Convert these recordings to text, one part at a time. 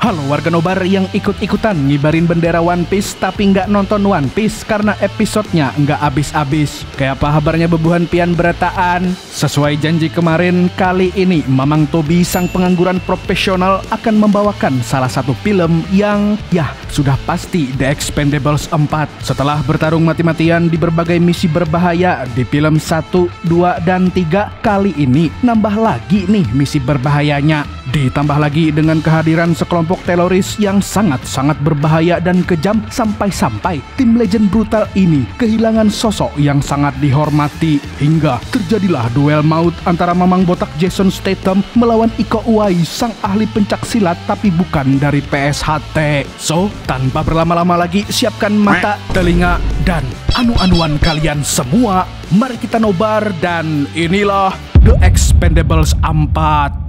Halo warga nobar yang ikut-ikutan ngibarin bendera One Piece tapi nggak nonton One Piece karena episodenya nggak abis-abis. Kayak apa kabarnya bebuhan pian berataan? Sesuai janji kemarin, kali ini Mamang Tobi sang pengangguran profesional akan membawakan salah satu film yang sudah pasti The Expendables 4. Setelah bertarung mati-matian di berbagai misi berbahaya di film 1, 2, dan 3, kali ini nambah lagi nih misi berbahayanya. Ditambah lagi dengan kehadiran sekelompok teroris yang sangat-sangat berbahaya dan kejam sampai-sampai tim legend brutal ini kehilangan sosok yang sangat dihormati. Hingga terjadilah duel maut antara Mamang Botak Jason Statham melawan Iko Uwais sang ahli pencak silat tapi bukan dari PSHT. So, tanpa berlama-lama lagi, siapkan mata, telinga, dan anu-anuan kalian semua. Mari kita nobar dan inilah The Expendables 4.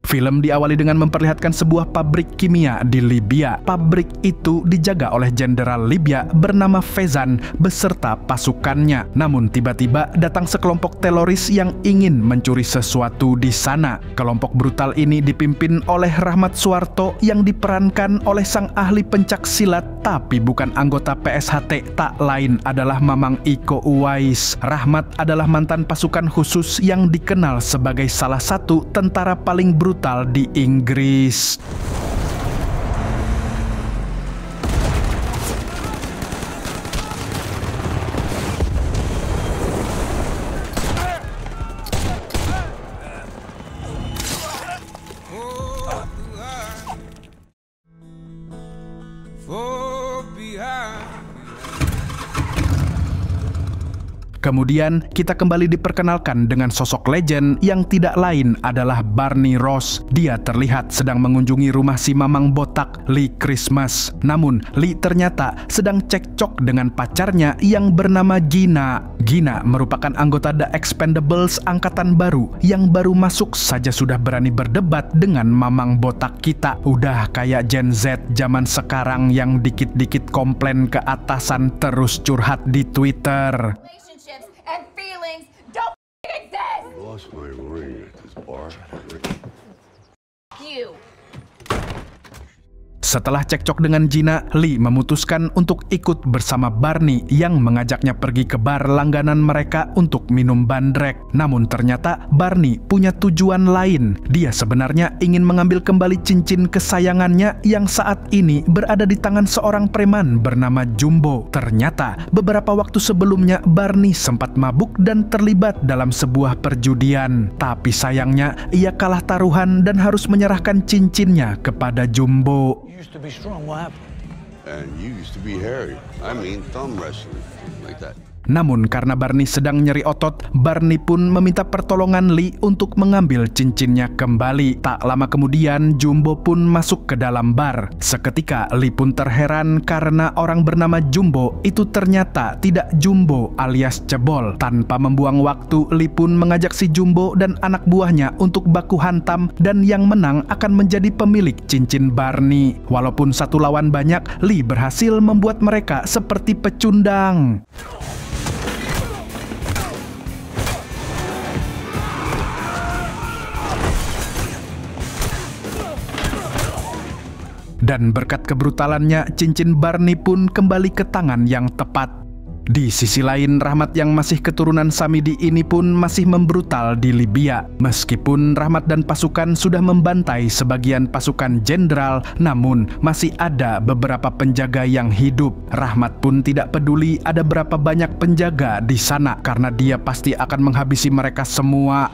Film diawali dengan memperlihatkan sebuah pabrik kimia di Libya. Pabrik itu dijaga oleh jenderal Libya bernama Fezan beserta pasukannya. Namun tiba-tiba datang sekelompok teroris yang ingin mencuri sesuatu di sana. Kelompok brutal ini dipimpin oleh Rahmat Suwarto yang diperankan oleh sang ahli pencak silat tapi bukan anggota PSHT, tak lain adalah Mamang Iko Uwais. Rahmat adalah mantan pasukan khusus yang dikenal sebagai salah satu tentara paling brutal di Inggris. Kemudian kita kembali diperkenalkan dengan sosok legend yang tidak lain adalah Barney Ross. Dia terlihat sedang mengunjungi rumah si Mamang Botak, Lee Christmas. Namun Lee ternyata sedang cekcok dengan pacarnya yang bernama Gina. Gina merupakan anggota The Expendables angkatan baru yang baru masuk saja sudah berani berdebat dengan Mamang Botak kita. Udah kayak Gen Z zaman sekarang yang dikit-dikit komplain ke atasan terus curhat di Twitter. And feelings don't exist. I lost my ring at this bar. You. Setelah cekcok dengan Gina, Lee memutuskan untuk ikut bersama Barney yang mengajaknya pergi ke bar langganan mereka untuk minum bandrek. Namun ternyata Barney punya tujuan lain. Dia sebenarnya ingin mengambil kembali cincin kesayangannya yang saat ini berada di tangan seorang preman bernama Jumbo. Ternyata beberapa waktu sebelumnya Barney sempat mabuk dan terlibat dalam sebuah perjudian. Tapi sayangnya ia kalah taruhan dan harus menyerahkan cincinnya kepada Jumbo. Used to be strong, what happened? And you used to be hairy. I mean, thumb wrestling, like that. Namun karena Barney sedang nyeri otot, Barney pun meminta pertolongan Lee untuk mengambil cincinnya kembali. Tak lama kemudian, Jumbo pun masuk ke dalam bar. Seketika Lee pun terheran karena orang bernama Jumbo itu ternyata tidak Jumbo alias Cebol. Tanpa membuang waktu, Lee pun mengajak si Jumbo dan anak buahnya untuk baku hantam dan yang menang akan menjadi pemilik cincin Barney. Walaupun satu lawan banyak, Lee berhasil membuat mereka seperti pecundang. Dan berkat kebrutalannya, cincin Barney pun kembali ke tangan yang tepat. Di sisi lain, Rahmat yang masih keturunan Samidi ini pun masih membrutal di Libya. Meskipun Rahmat dan pasukan sudah membantai sebagian pasukan jenderal, namun masih ada beberapa penjaga yang hidup. Rahmat pun tidak peduli ada berapa banyak penjaga di sana karena dia pasti akan menghabisi mereka semua.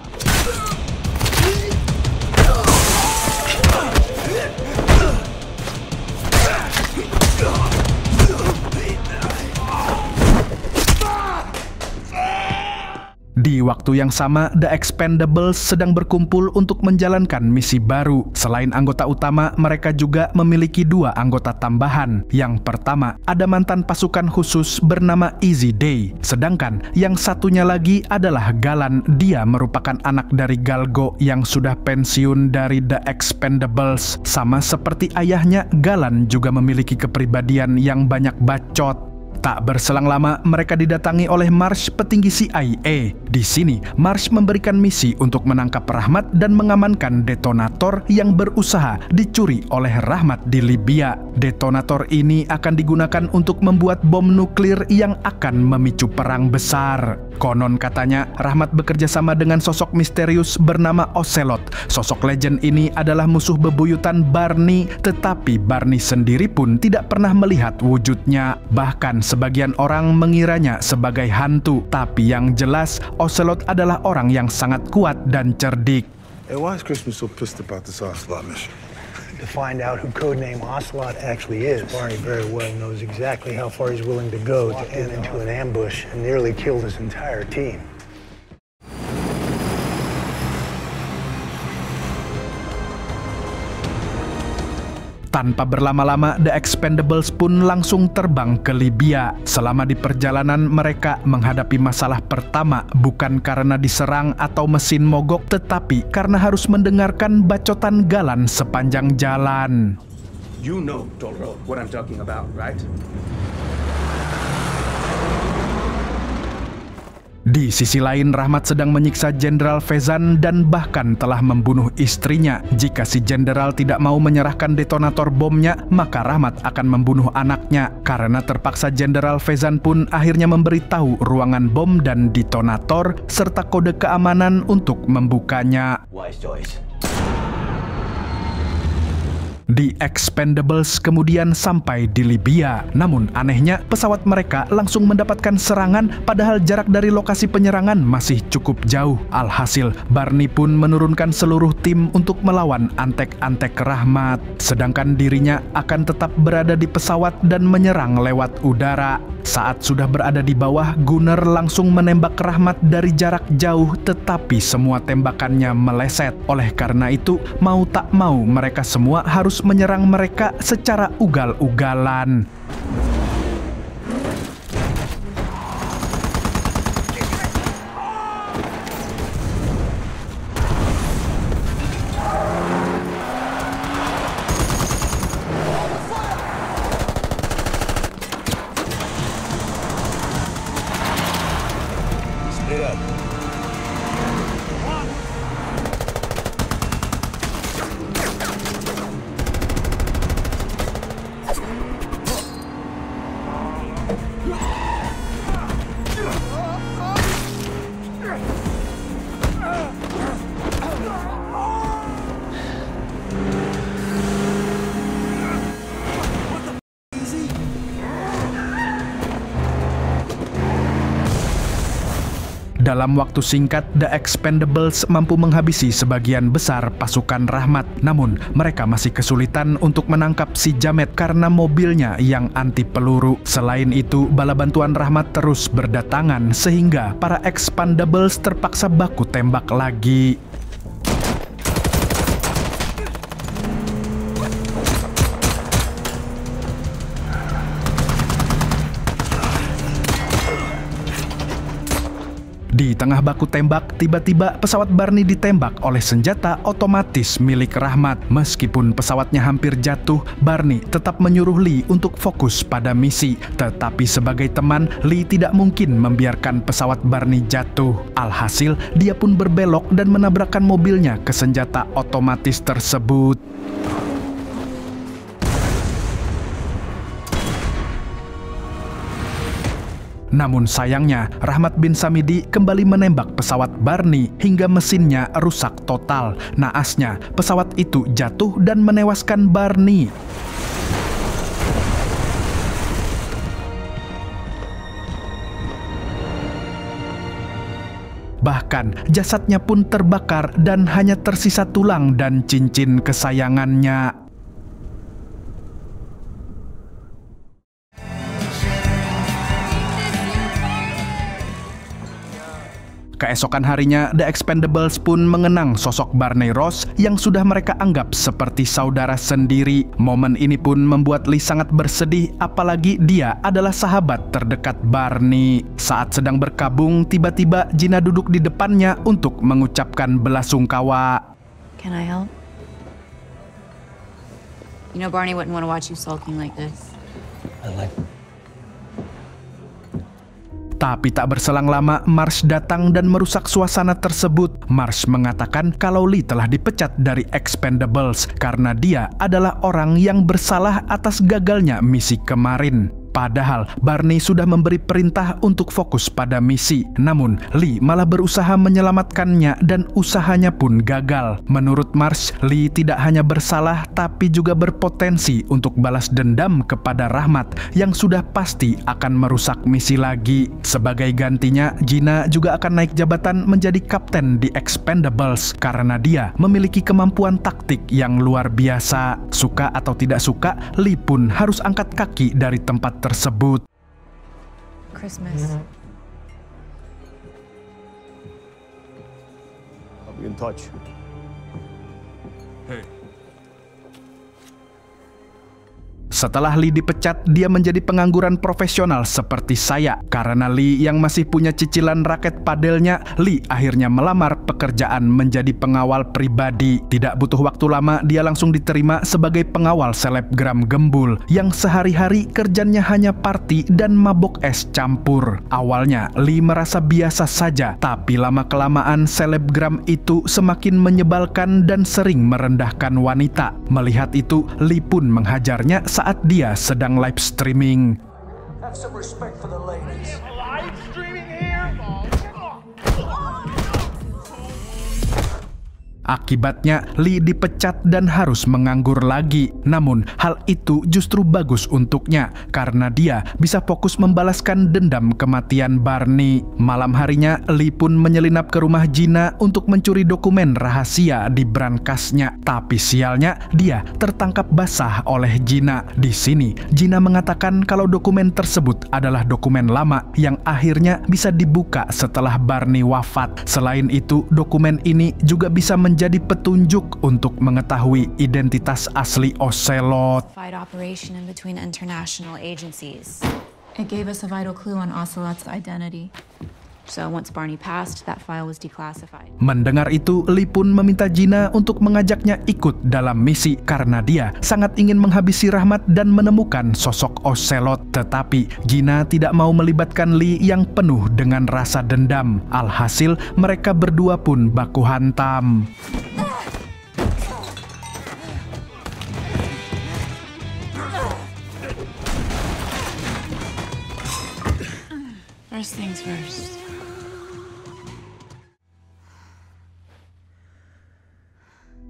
Di waktu yang sama, The Expendables sedang berkumpul untuk menjalankan misi baru. Selain anggota utama, mereka juga memiliki dua anggota tambahan. Yang pertama, ada mantan pasukan khusus bernama Easy Day. Sedangkan yang satunya lagi adalah Galan. Dia merupakan anak dari Galgo yang sudah pensiun dari The Expendables. Sama seperti ayahnya, Galan juga memiliki kepribadian yang banyak bacot. Tak berselang lama, mereka didatangi oleh Marsh, petinggi CIA. Di sini, Marsh memberikan misi untuk menangkap Rahmat dan mengamankan detonator yang berusaha dicuri oleh Rahmat di Libya. Detonator ini akan digunakan untuk membuat bom nuklir yang akan memicu perang besar. Konon katanya, Rahmat bekerja sama dengan sosok misterius bernama Ocelot. Sosok legend ini adalah musuh bebuyutan Barney, tetapi Barney sendiri pun tidak pernah melihat wujudnya. Bahkan sebagian orang mengiranya sebagai hantu, tapi yang jelas Ocelot adalah orang yang sangat kuat dan cerdik. Hey, why is Christmas so pissed about this Ocelot mission? To find out who codename Ocelot actually is. Barney very well knows exactly how far he's willing to go to end into an ambush and nearly killed his entire team. Tanpa berlama-lama, The Expendables pun langsung terbang ke Libya. Selama di perjalanan, mereka menghadapi masalah pertama bukan karena diserang atau mesin mogok, tetapi karena harus mendengarkan bacotan Galan sepanjang jalan. You know, Toro, what I'm talking about, right? Di sisi lain, Rahmat sedang menyiksa Jenderal Vezan dan bahkan telah membunuh istrinya. Jika si jenderal tidak mau menyerahkan detonator bomnya, maka Rahmat akan membunuh anaknya. Karena terpaksa Jenderal Vezan pun akhirnya memberitahu ruangan bom dan detonator serta kode keamanan untuk membukanya. Wise choice. The Expendables kemudian sampai di Libya. Namun anehnya, pesawat mereka langsung mendapatkan serangan padahal jarak dari lokasi penyerangan masih cukup jauh. Alhasil, Barney pun menurunkan seluruh tim untuk melawan antek-antek Rahmat. Sedangkan dirinya akan tetap berada di pesawat dan menyerang lewat udara. Saat sudah berada di bawah, Gunner langsung menembak Rahmat dari jarak jauh, tetapi semua tembakannya meleset. Oleh karena itu, mau tak mau mereka semua harus menyerang mereka secara ugal-ugalan. Dalam waktu singkat, The Expendables mampu menghabisi sebagian besar pasukan Rahmat. Namun, mereka masih kesulitan untuk menangkap si Jamet karena mobilnya yang anti peluru. Selain itu, bala bantuan Rahmat terus berdatangan sehingga para Expendables terpaksa baku tembak lagi. Di tengah baku tembak, tiba-tiba pesawat Barney ditembak oleh senjata otomatis milik Rahmat. Meskipun pesawatnya hampir jatuh, Barney tetap menyuruh Lee untuk fokus pada misi. Tetapi sebagai teman, Lee tidak mungkin membiarkan pesawat Barney jatuh. Alhasil, dia pun berbelok dan menabrakkan mobilnya ke senjata otomatis tersebut. Namun sayangnya, Rahmat bin Samidi kembali menembak pesawat Barney hingga mesinnya rusak total. Naasnya, pesawat itu jatuh dan menewaskan Barney. Bahkan, jasadnya pun terbakar dan hanya tersisa tulang dan cincin kesayangannya. Keesokan harinya, The Expendables pun mengenang sosok Barney Ross yang sudah mereka anggap seperti saudara sendiri. Momen ini pun membuat Lee sangat bersedih, apalagi dia adalah sahabat terdekat Barney. Saat sedang berkabung, tiba-tiba Gina duduk di depannya untuk mengucapkan belasungkawa. Can I help? You know Barney wouldn't want to watch you sulking like this. I like Tapi tak berselang lama, Marsh datang dan merusak suasana tersebut. Marsh mengatakan kalau Lee telah dipecat dari Expendables karena dia adalah orang yang bersalah atas gagalnya misi kemarin. Padahal Barney sudah memberi perintah untuk fokus pada misi. Namun Lee malah berusaha menyelamatkannya dan usahanya pun gagal. Menurut Marsh, Lee tidak hanya bersalah tapi juga berpotensi untuk balas dendam kepada Rahmat yang sudah pasti akan merusak misi lagi. Sebagai gantinya, Gina juga akan naik jabatan menjadi kapten di Expendables karena dia memiliki kemampuan taktik yang luar biasa. Suka atau tidak suka, Lee pun harus angkat kaki dari tempat tersebut. Christmas. I'll be in touch. Hey. Setelah Lee dipecat, dia menjadi pengangguran profesional seperti saya. Karena Lee yang masih punya cicilan raket padelnya, Lee akhirnya melamar pekerjaan menjadi pengawal pribadi. Tidak butuh waktu lama, dia langsung diterima sebagai pengawal selebgram gembul yang sehari-hari kerjanya hanya party dan mabok es campur. Awalnya, Lee merasa biasa saja, tapi lama-kelamaan selebgram itu semakin menyebalkan dan sering merendahkan wanita. Melihat itu, Lee pun menghajarnya saat dia sedang live streaming. Have some respect for the ladies. Live streaming here? Akibatnya, Lee dipecat dan harus menganggur lagi. Namun, hal itu justru bagus untuknya karena dia bisa fokus membalaskan dendam kematian Barney. Malam harinya, Lee pun menyelinap ke rumah Gina untuk mencuri dokumen rahasia di brankasnya. Tapi sialnya, dia tertangkap basah oleh Gina. Di sini, Gina mengatakan kalau dokumen tersebut adalah dokumen lama yang akhirnya bisa dibuka setelah Barney wafat. Selain itu, dokumen ini juga bisa menjadi petunjuk untuk mengetahui identitas asli Ocelot. Fight operation in between international agencies. It gave us a vital clue on Ocelot's identity. So once Barney passed, that file was declassified. Mendengar itu, Lee pun meminta Gina untuk mengajaknya ikut dalam misi karena dia sangat ingin menghabisi Rahmat dan menemukan sosok Ocelot. Tetapi Gina tidak mau melibatkan Lee yang penuh dengan rasa dendam. Alhasil, mereka berdua pun baku hantam. First things first.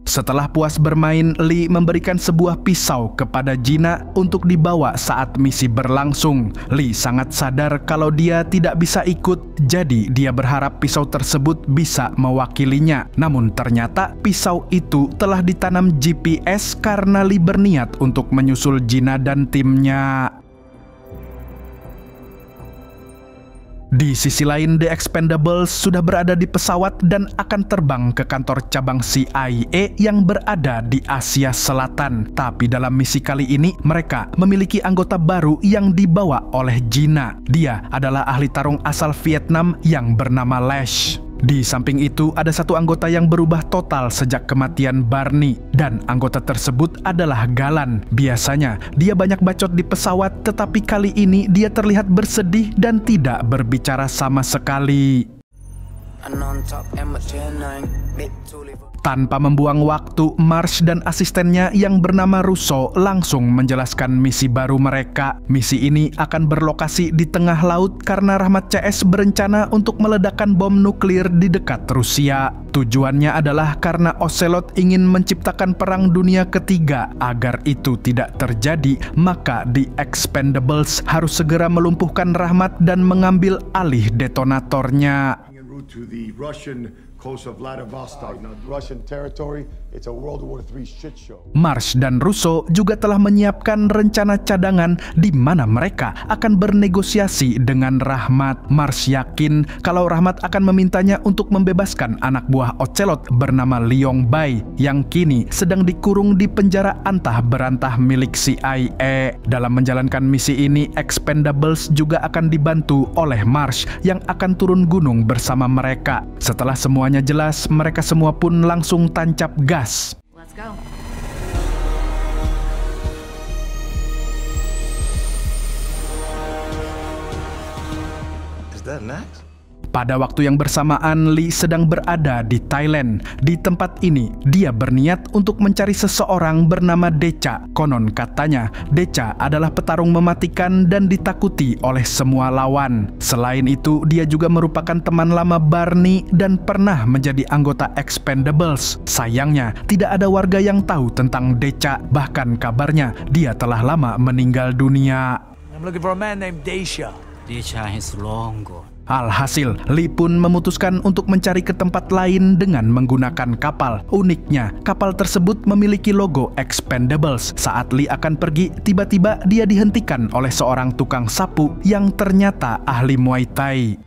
Setelah puas bermain, Lee memberikan sebuah pisau kepada Gina untuk dibawa saat misi berlangsung. Lee sangat sadar kalau dia tidak bisa ikut, jadi dia berharap pisau tersebut bisa mewakilinya. Namun ternyata pisau itu telah ditanam GPS karena Lee berniat untuk menyusul Gina dan timnya. Di sisi lain, The Expendables sudah berada di pesawat dan akan terbang ke kantor cabang CIA yang berada di Asia Selatan. Tapi dalam misi kali ini, mereka memiliki anggota baru yang dibawa oleh Gina. Dia adalah ahli tarung asal Vietnam yang bernama Lash. Di samping itu, ada satu anggota yang berubah total sejak kematian Barney, dan anggota tersebut adalah Galan. Biasanya, dia banyak bacot di pesawat, tetapi kali ini dia terlihat bersedih dan tidak berbicara sama sekali. Tanpa membuang waktu, Marsh dan asistennya yang bernama Russo langsung menjelaskan misi baru mereka. Misi ini akan berlokasi di tengah laut karena Rahmat CS berencana untuk meledakkan bom nuklir di dekat Rusia. Tujuannya adalah karena Ocelot ingin menciptakan perang dunia ketiga. Agar itu tidak terjadi, maka The Expendables harus segera melumpuhkan Rahmat dan mengambil alih detonatornya. To the Russian coast of Vladivostok, now Russian territory. It's a World War III shit show. Marsh dan Russo juga telah menyiapkan rencana cadangan di mana mereka akan bernegosiasi dengan Rahmat. Marsh yakin kalau Rahmat akan memintanya untuk membebaskan anak buah Ocelot bernama Leong Bai yang kini sedang dikurung di penjara antah berantah milik CIA. Dalam menjalankan misi ini, Expendables juga akan dibantu oleh Marsh yang akan turun gunung bersama mereka. Setelah semuanya jelas, mereka semua pun langsung tancap gas. Let's go. Is that next? Pada waktu yang bersamaan, Lee sedang berada di Thailand. Di tempat ini, dia berniat untuk mencari seseorang bernama Decha. Konon katanya, Decha adalah petarung mematikan dan ditakuti oleh semua lawan. Selain itu, dia juga merupakan teman lama Barney dan pernah menjadi anggota Expendables. Sayangnya, tidak ada warga yang tahu tentang Decha. Bahkan kabarnya, dia telah lama meninggal dunia. I'm looking for a man named Decha. Decha is long gone. Alhasil, Lee pun memutuskan untuk mencari ke tempat lain dengan menggunakan kapal. Uniknya, kapal tersebut memiliki logo Expendables. Saat Lee akan pergi, tiba-tiba dia dihentikan oleh seorang tukang sapu yang ternyata ahli Muay Thai.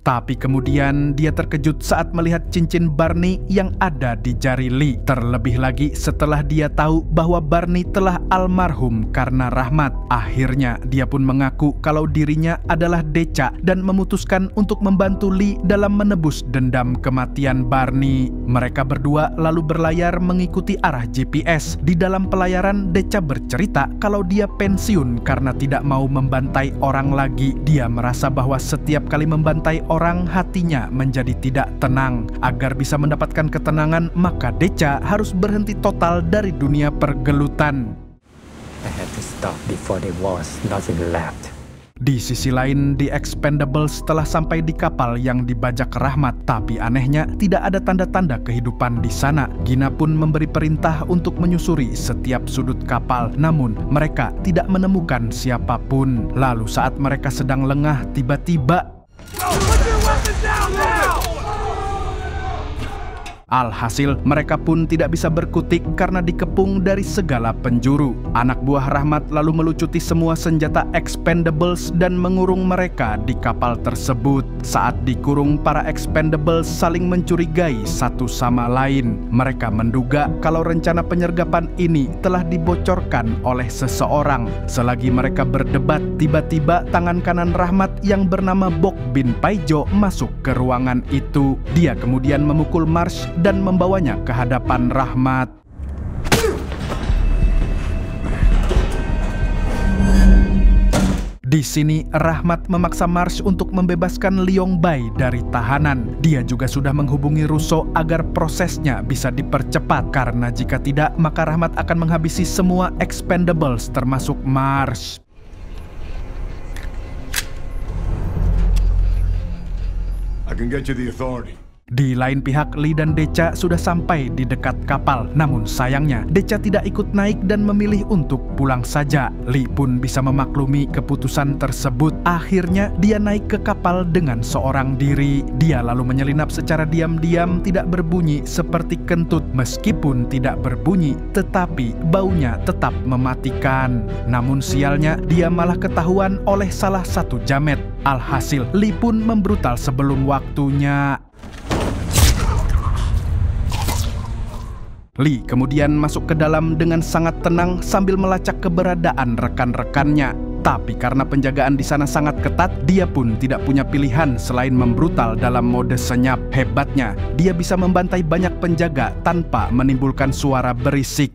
Tapi kemudian dia terkejut saat melihat cincin Barney yang ada di jari Lee. Terlebih lagi setelah dia tahu bahwa Barney telah almarhum karena Rahmat. Akhirnya dia pun mengaku kalau dirinya adalah Decha dan memutuskan untuk membantu Lee dalam menebus dendam kematian Barney. Mereka berdua lalu berlayar mengikuti arah GPS. Di dalam pelayaran, Decha bercerita kalau dia pensiun karena tidak mau membantai orang lagi. Dia merasa bahwa setiap kali membantai orang, hatinya menjadi tidak tenang. Agar bisa mendapatkan ketenangan, maka Decha harus berhenti total dari dunia pergelutan. I had to stop before there was nothing left. Di sisi lain, The Expendables telah sampai di kapal yang dibajak Rahmat. Tapi anehnya, tidak ada tanda-tanda kehidupan di sana. Gina pun memberi perintah untuk menyusuri setiap sudut kapal. Namun, mereka tidak menemukan siapapun. Lalu saat mereka sedang lengah, tiba-tiba alhasil, mereka pun tidak bisa berkutik karena dikepung dari segala penjuru. Anak buah Rahmat lalu melucuti semua senjata Expendables dan mengurung mereka di kapal tersebut. Saat dikurung, para Expendables saling mencurigai satu sama lain. Mereka menduga kalau rencana penyergapan ini telah dibocorkan oleh seseorang. Selagi mereka berdebat, tiba-tiba tangan kanan Rahmat yang bernama Bok bin Paijo masuk ke ruangan itu. Dia kemudian memukul Marsh dan membawanya ke hadapan Rahmat. Di sini, Rahmat memaksa Marsh untuk membebaskan Leong Bai dari tahanan. Dia juga sudah menghubungi Russo agar prosesnya bisa dipercepat, karena jika tidak, maka Rahmat akan menghabisi semua Expendables termasuk Marsh. I can get you the authority. Di lain pihak, Lee dan Decha sudah sampai di dekat kapal. Namun sayangnya, Decha tidak ikut naik dan memilih untuk pulang saja. Lee pun bisa memaklumi keputusan tersebut. Akhirnya, dia naik ke kapal dengan seorang diri. Dia lalu menyelinap secara diam-diam, tidak berbunyi seperti kentut. Meskipun tidak berbunyi, tetapi baunya tetap mematikan. Namun sialnya, dia malah ketahuan oleh salah satu jamet. Alhasil, Lee pun membrutal sebelum waktunya. Lee kemudian masuk ke dalam dengan sangat tenang sambil melacak keberadaan rekan-rekannya. Tapi karena penjagaan di sana sangat ketat, dia pun tidak punya pilihan selain membrutal dalam mode senyap. Hebatnya, dia bisa membantai banyak penjaga tanpa menimbulkan suara berisik.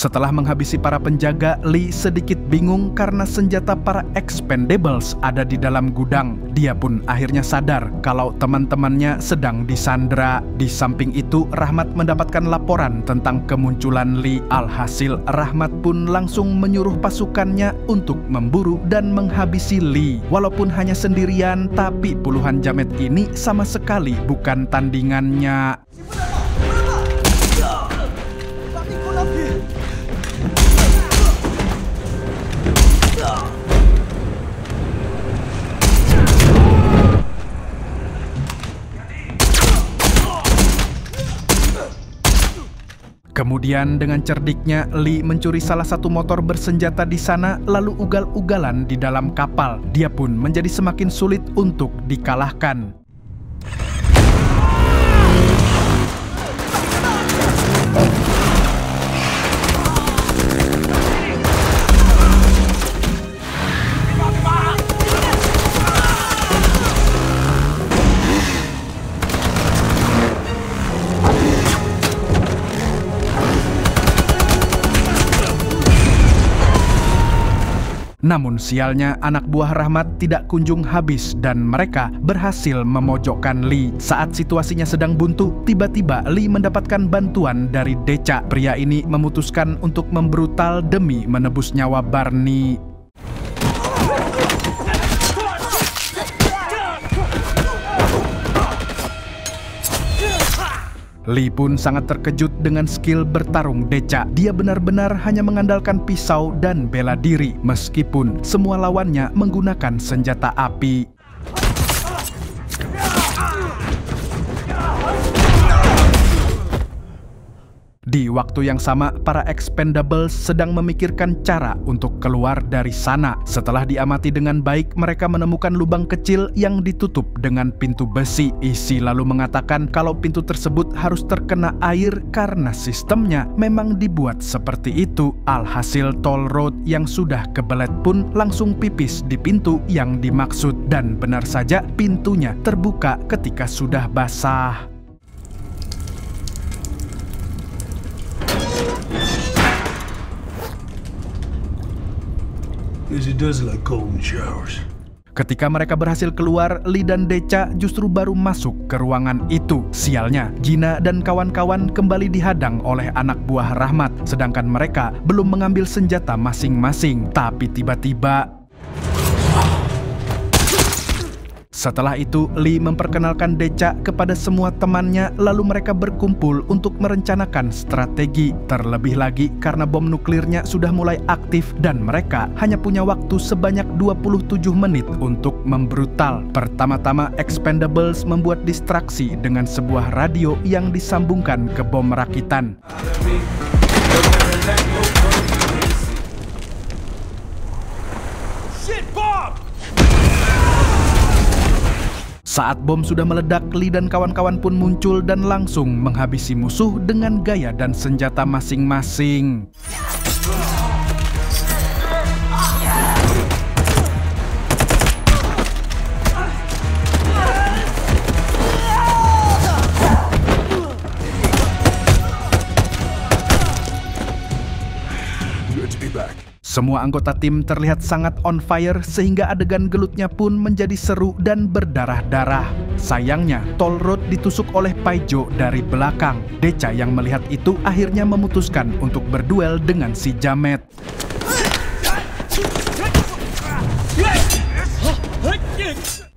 Setelah menghabisi para penjaga, Lee sedikit bingung karena senjata para Expendables ada di dalam gudang. Dia pun akhirnya sadar kalau teman-temannya sedang disandra. Di samping itu, Rahmat mendapatkan laporan tentang kemunculan Lee. Alhasil, Rahmat pun langsung menyuruh pasukannya untuk memburu dan menghabisi Lee. Walaupun hanya sendirian, tapi puluhan jamet ini sama sekali bukan tandingannya. Kemudian dengan cerdiknya, Lee mencuri salah satu motor bersenjata di sana lalu ugal-ugalan di dalam kapal. Dia pun menjadi semakin sulit untuk dikalahkan. Namun sialnya anak buah Rahmat tidak kunjung habis dan mereka berhasil memojokkan Lee. Saat situasinya sedang buntu, tiba-tiba Lee mendapatkan bantuan dari Decha. Pria ini memutuskan untuk membrutal demi menebus nyawa Barney. Lee pun sangat terkejut dengan skill bertarung Decha. Dia benar-benar hanya mengandalkan pisau dan bela diri, meskipun semua lawannya menggunakan senjata api. Di waktu yang sama, para Expendables sedang memikirkan cara untuk keluar dari sana. Setelah diamati dengan baik, mereka menemukan lubang kecil yang ditutup dengan pintu besi. Isi lalu mengatakan kalau pintu tersebut harus terkena air karena sistemnya memang dibuat seperti itu. Alhasil Toll Road yang sudah kebelet pun langsung pipis di pintu yang dimaksud. Dan benar saja, pintunya terbuka ketika sudah basah. Ketika mereka berhasil keluar, Lee dan Decha justru baru masuk ke ruangan itu. Sialnya, Gina dan kawan-kawan kembali dihadang oleh anak buah Rahmat, sedangkan mereka belum mengambil senjata masing-masing. Tapi tiba-tiba setelah itu, Lee memperkenalkan Decha kepada semua temannya, lalu mereka berkumpul untuk merencanakan strategi. Terlebih lagi karena bom nuklirnya sudah mulai aktif dan mereka hanya punya waktu sebanyak 27 menit untuk membrutal. Pertama-tama, Expendables membuat distraksi dengan sebuah radio yang disambungkan ke bom rakitan. Saat bom sudah meledak, Lee dan kawan-kawan pun muncul dan langsung menghabisi musuh dengan gaya dan senjata masing-masing. Semua anggota tim terlihat sangat on fire sehingga adegan gelutnya pun menjadi seru dan berdarah-darah. Sayangnya, Toll Road ditusuk oleh Paijo dari belakang. Decha yang melihat itu akhirnya memutuskan untuk berduel dengan si Jamet.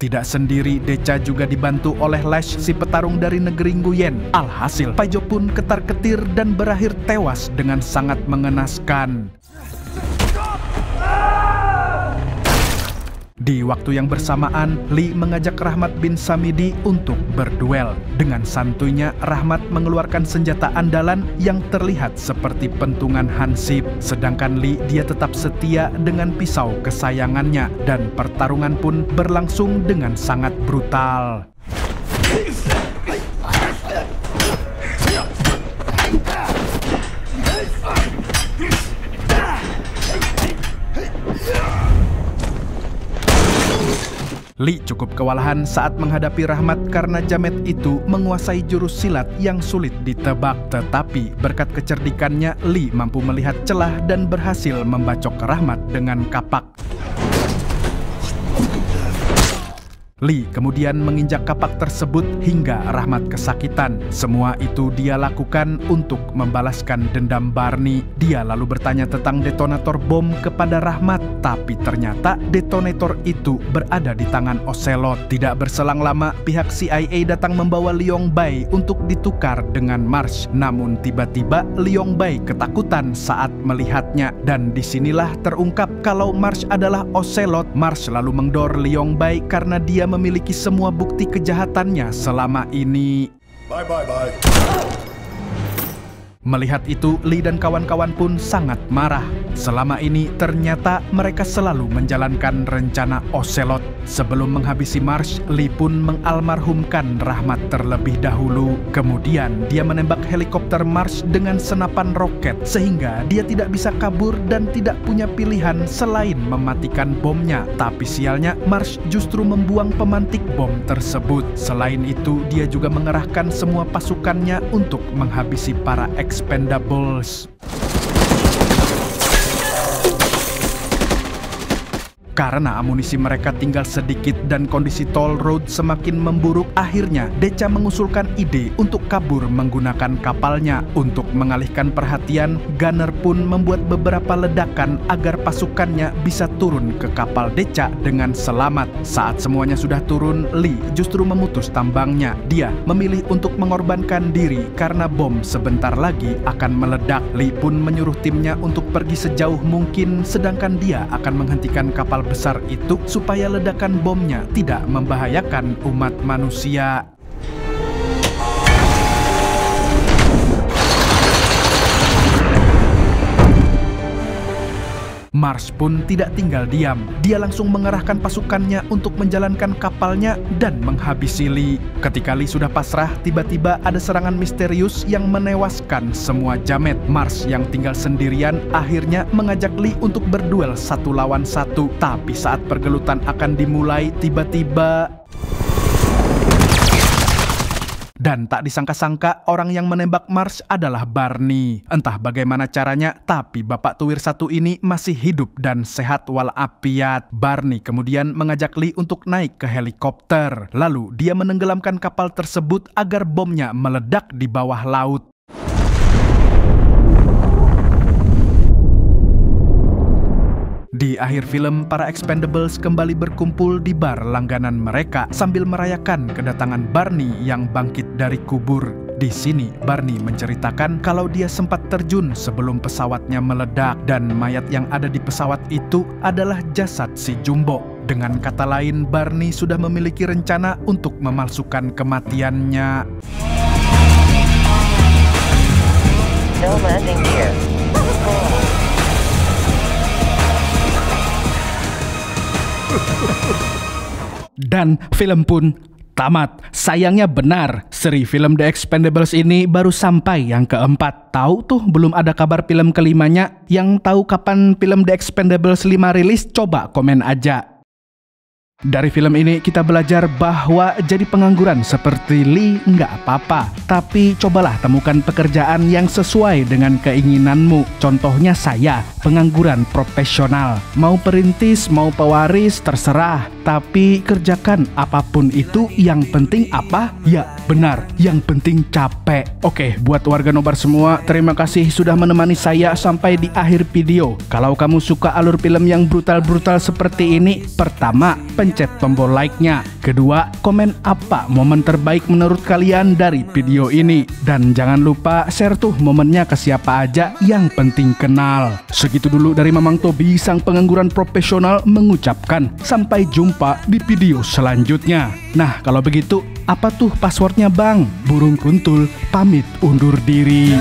Tidak sendiri, Decha juga dibantu oleh Lash, si petarung dari negeri Nguyen. Alhasil, Paijo pun ketar-ketir dan berakhir tewas dengan sangat mengenaskan. Di waktu yang bersamaan, Lee mengajak Rahmat bin Samidi untuk berduel. Dengan santuinya, Rahmat mengeluarkan senjata andalan yang terlihat seperti pentungan hansip. Sedangkan Lee, dia tetap setia dengan pisau kesayangannya. Dan pertarungan pun berlangsung dengan sangat brutal. Lee cukup kewalahan saat menghadapi Rahmat karena Jamet itu menguasai jurus silat yang sulit ditebak. Tetapi berkat kecerdikannya, Lee mampu melihat celah dan berhasil membacok Rahmat dengan kapak. Lee kemudian menginjak kapak tersebut hingga Rahmat kesakitan. Semua itu dia lakukan untuk membalaskan dendam Barney. Dia lalu bertanya tentang detonator bom kepada Rahmat, tapi ternyata detonator itu berada di tangan Ocelot. Tidak berselang lama, pihak CIA datang membawa Liong Bai untuk ditukar dengan Marsh. Namun tiba-tiba Liong Bai ketakutan saat melihatnya, dan disinilah terungkap kalau Marsh adalah Ocelot. Marsh lalu mendor Liong Bai karena dia memiliki semua bukti kejahatannya selama ini. Bye. Melihat itu, Lee dan kawan-kawan pun sangat marah. Selama ini ternyata mereka selalu menjalankan rencana Ocelot. Sebelum menghabisi Marsh, Lee pun mengalmarhumkan Rahmat terlebih dahulu. Kemudian dia menembak helikopter Marsh dengan senapan roket sehingga dia tidak bisa kabur dan tidak punya pilihan selain mematikan bomnya. Tapi sialnya, Marsh justru membuang pemantik bom tersebut. Selain itu, dia juga mengerahkan semua pasukannya untuk menghabisi para Expendables. Karena amunisi mereka tinggal sedikit dan kondisi toll road semakin memburuk, akhirnya Deca mengusulkan ide untuk kabur menggunakan kapalnya. Untuk mengalihkan perhatian, Gunner pun membuat beberapa ledakan agar pasukannya bisa turun ke kapal Deca dengan selamat. Saat semuanya sudah turun, Lee justru memutus tambangnya. Dia memilih untuk mengorbankan diri karena bom sebentar lagi akan meledak. Lee pun menyuruh timnya untuk pergi sejauh mungkin, sedangkan dia akan menghentikan kapal besar itu supaya ledakan bomnya tidak membahayakan umat manusia. Mars pun tidak tinggal diam. Dia langsung mengerahkan pasukannya untuk menjalankan kapalnya dan menghabisi Lee. Ketika Lee sudah pasrah, tiba-tiba ada serangan misterius yang menewaskan semua jamet. Mars yang tinggal sendirian akhirnya mengajak Lee untuk berduel 1 lawan 1. Tapi saat pergelutan akan dimulai, tiba-tiba... Dan tak disangka-sangka orang yang menembak Mars adalah Barney. Entah bagaimana caranya, tapi bapak tuwir satu ini masih hidup dan sehat walafiat. Barney kemudian mengajak Lee untuk naik ke helikopter. Lalu dia menenggelamkan kapal tersebut agar bomnya meledak di bawah laut. Di akhir film, para Expendables kembali berkumpul di bar langganan mereka sambil merayakan kedatangan Barney yang bangkit dari kubur. Di sini, Barney menceritakan kalau dia sempat terjun sebelum pesawatnya meledak dan mayat yang ada di pesawat itu adalah jasad si Jumbo. Dengan kata lain, Barney sudah memiliki rencana untuk memalsukan kematiannya. No landing gear. Dan film pun tamat. Sayangnya benar, seri film The Expendables ini baru sampai yang keempat. Tahu tuh belum ada kabar film kelimanya. Yang tahu kapan film The Expendables 5 rilis, coba komen aja. Dari film ini kita belajar bahwa jadi pengangguran seperti Lee nggak apa-apa. Tapi cobalah temukan pekerjaan yang sesuai dengan keinginanmu. Contohnya saya, pengangguran profesional. Mau perintis, mau pewaris, terserah. Tapi kerjakan apapun itu, yang penting apa? Ya benar, yang penting capek. Oke, buat warga nobar semua, terima kasih sudah menemani saya sampai di akhir video. Kalau kamu suka alur film yang brutal-brutal seperti ini, pertama, pencet tombol like-nya. Kedua, komen apa momen terbaik menurut kalian dari video ini. Dan jangan lupa share tuh momennya ke siapa aja, yang penting kenal. Segitu dulu dari Mamang Tobi, sang pengangguran profesional, mengucapkan sampai jumpa di video selanjutnya. Nah, kalau begitu, apa tuh passwordnya Bang? Burung Kuntul pamit undur diri.